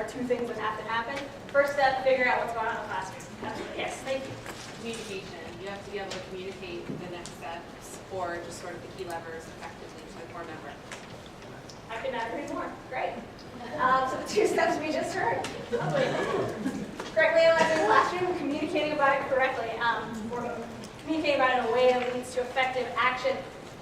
are two things that have to happen. First step, figure out what's going on in the classroom. Yes, thank you. Communication. You have to be able to communicate the next steps or just sort of the key levers effectively to the core member. I could not agree more. Great. So the two steps we just heard. Lovely. Correctly analyzing the classroom, communicating about it correctly. We're communicating about it in a way that leads to effective action.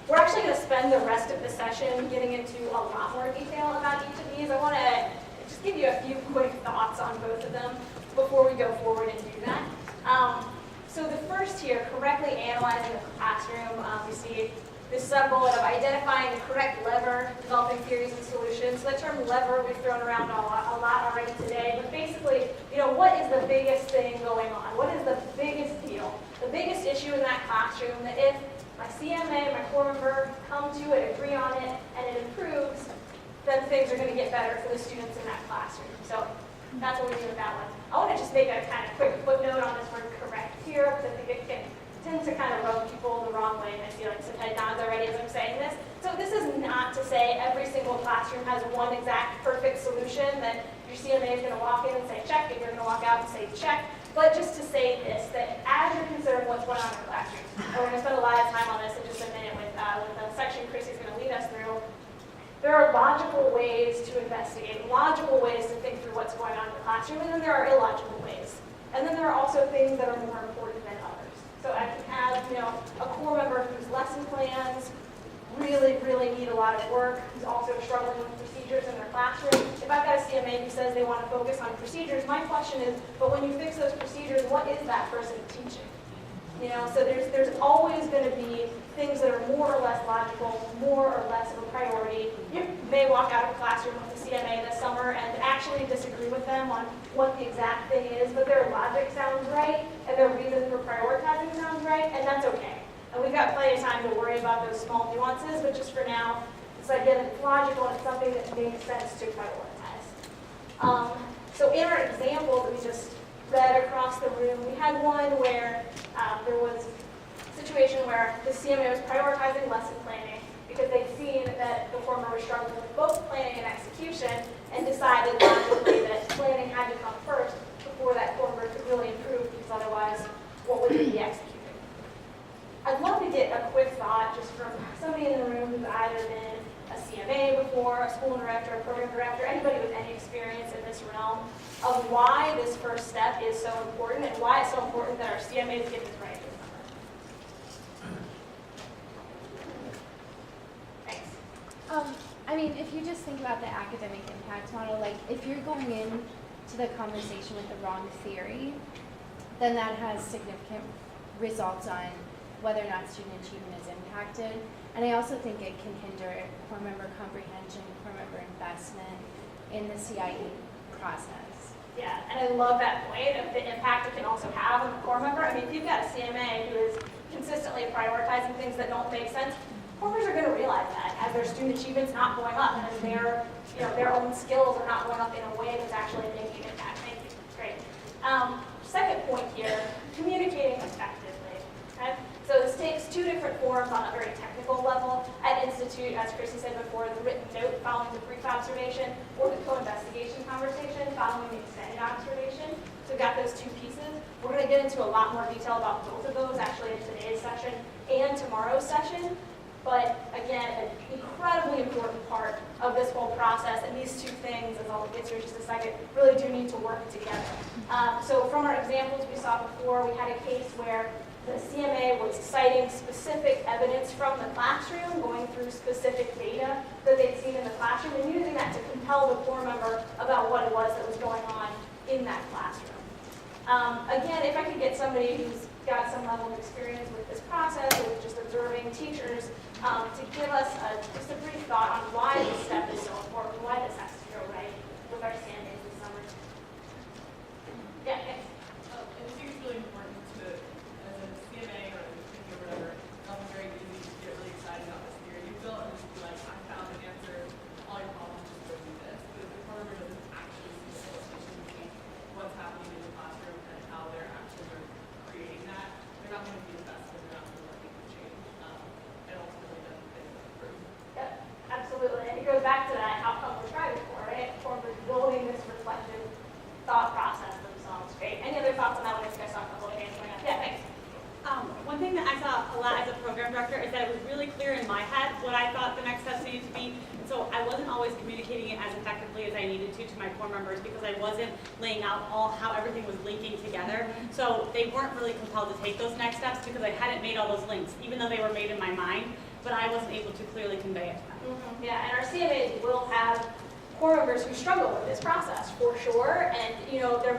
We're actually going to spend the rest of the session getting into a lot more detail about each of these. I want to just give you a few quick thoughts on both of them before we go forward and do that. So the first here, correctly analyzing the classroom, we see this sub-bullet of identifying the correct lever, developing theories and solutions. So the term lever we've thrown around a lot already today, but basically, what is the biggest thing going on? What is the biggest deal? The biggest issue in that classroom that if my CMA, my core member come to it, agree on it, and it improves, then things are going to get better for the students in that classroom. So that's what we do with that one. I want to just make a kind of quick footnote on this word correct here, because I think it tends to kind of rub people the wrong way, and I see like some head nods already as I'm saying this. So this is not to say every single classroom has one exact perfect solution that your CMA is going to walk in and say check, and you're going to walk out and say check. But just to say this, that as you're considering what's going on in the classroom, and we're going to spend a lot of time on this in just a minute with the section Chrissy's going to lead us through, there are logical ways to investigate, logical ways to think through what's going on in the classroom, and then there are illogical ways. And then there are also things that are more important than others. So I can have, a core member whose lesson plans really need a lot of work, who's also struggling with procedures in their classroom. If I've got a CMA who says they want to focus on procedures, my question is, but when you fix those procedures, what is that person teaching? So there's always going to be things that are more or less logical, more or less of a priority. You may walk out of a classroom with a CMA this summer and actually disagree with them on what the exact thing is, but their logic sounds right, and their reason for prioritizing sounds right, and that's okay. And we've got plenty of time to worry about those small nuances, but just for now, this idea that it's logical and it's something that makes sense to prioritize. So in our example that we just read across the room, we had one where there was a situation where the CMA was prioritizing lesson planning because they'd seen that the former was struggling with both planning and execution and decided logically that planning had to come first before that former could really improve, because otherwise, what would it be executing? I'd love to get a quick thought just from somebody in the room who's either been a CMA before, a school director, a program director, anybody with any experience in this realm, of why this first step is so important and why it's so important that our CMAs get this right this summer. Thanks. I mean, if you just think about the academic impact model, like if you're going in to the conversation with the wrong theory, then that has significant results on whether or not student achievement is impacted. And I also think it can hinder core member comprehension, core member investment in the CIE process. Yeah, and I love that point of the impact it can also have on the core member. I mean, if you've got a CMA who is consistently prioritizing things that don't make sense, core members are going to realize that as their student achievement's not going up, and as their own skills are not going up in a way that's actually making an impact. Thank you. Great. Second point here, communicating effectively. Okay? So this takes two different forms on a very technical level. At Institute, as Chrissy said before, the written note following the brief observation, or the co-investigation conversation following the extended observation. So we've got those two pieces. We're going to get into a lot more detail about both of those actually in today's session and tomorrow's session. But again, an incredibly important part of this whole process, and these two things, as I'll get to in just a second, really do need to work together. So from our examples we saw before, we had a case where the CMA was citing specific evidence from the classroom, going through specific data that they'd seen in the classroom, and using that to compel the core member about what it was that was going on in that classroom. Again, if I could get somebody who's got some level of experience with this process, or with just observing teachers, to give us just a brief thought on why this step is so important, why this has to go right with our standings this summer. Yeah, thanks. I think it's really important to, as a CMA or a thinking or whatever, it's very easy to get really excited about this theory you built and just be like, I found an answer, all your problems, just go do this. But if the core member doesn't actually see the illustration between what's happening in the classroom and how they're actually creating that, they're not going to be invested, they're not going to want to make the change. And ultimately doesn't fit the group. Yep, absolutely. And it goes back to that outcome we're striving for, right? Core member building this reflective program director is that it was really clear in my head what I thought the next steps needed to be. And so I wasn't always communicating it as effectively as I needed to my core members because I wasn't laying out how everything was linking together. So they weren't really compelled to take those next steps because I hadn't made all those links, even though they were made in my mind, but I wasn't able to clearly convey it to them. Yeah, and our CMAs will have core members who struggle with this process for sure, and they're